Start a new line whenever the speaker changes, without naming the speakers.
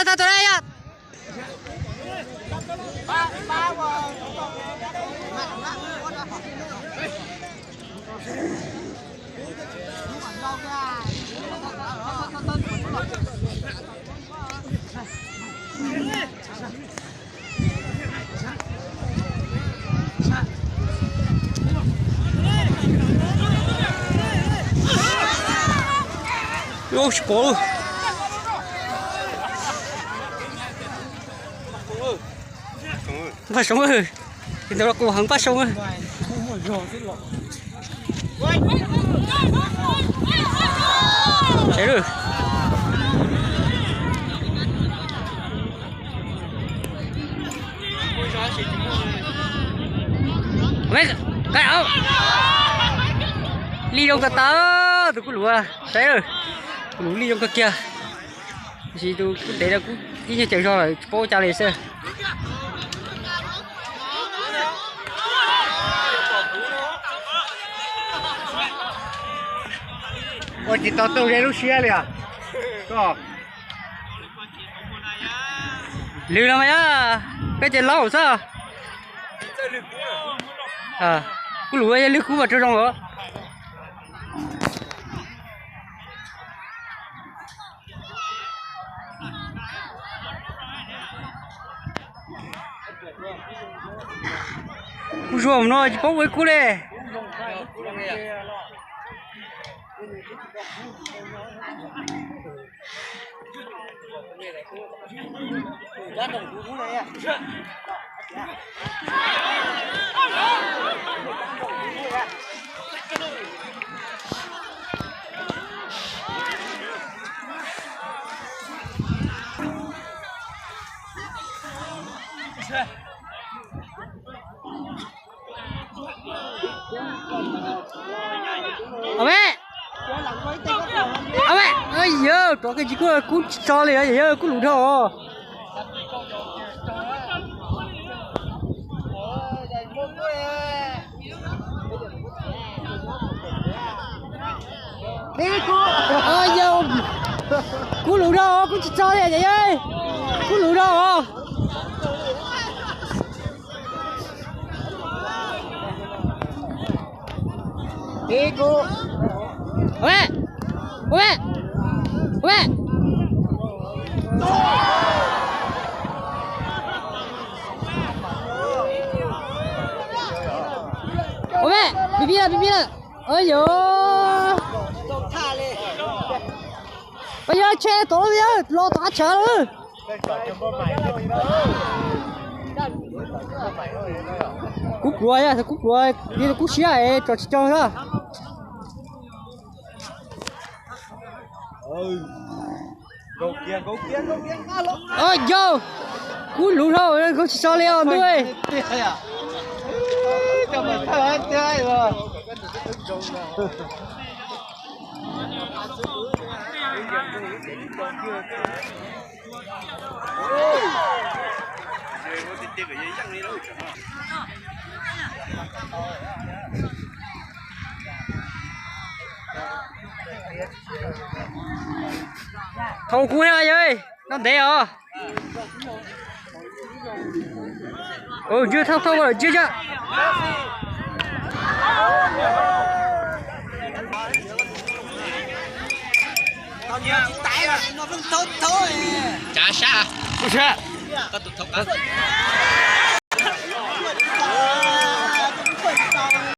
Tao tụi đây á. Ô, bố. Bắt sống ơi, thì tôi là cô hứng bắt sống ơi. Chết rồi. Mấy cái áo ly đông cả tớ, tôi cứ lúa à, chết rồi, lúa ly đông cả kia, gì tôi để là cũng đi như chạy rồi, bố cha lấy xe. Ôi chị tao tôi lên lúc xe liền, có. Lừa làm á, cái chuyện lâu sao? À, cứ lừa cái lừa cũ vào trong đó. Cú rùm nó chỉ bốc với cú đây. Ông mẹ ơi giờ có cái gì cứ cho liền giờ cứ lù thôi đi cô ơi giờ cứ lù đâu cứ cho liền vậy ơi cứ lù đâu đi cô mẹ mẹ mẹ mẹ bibi là ơi giờ bây giờ che tối bây giờ lo tỏa chờ nữa cúp rồi á cúp rồi đi là cúp xía ấy cho thôi ôi vô cú lú thôi không cho leo nuôi thâu cú này ơi nó để à chưa thâu rồi chưa chả xa có tụt thóc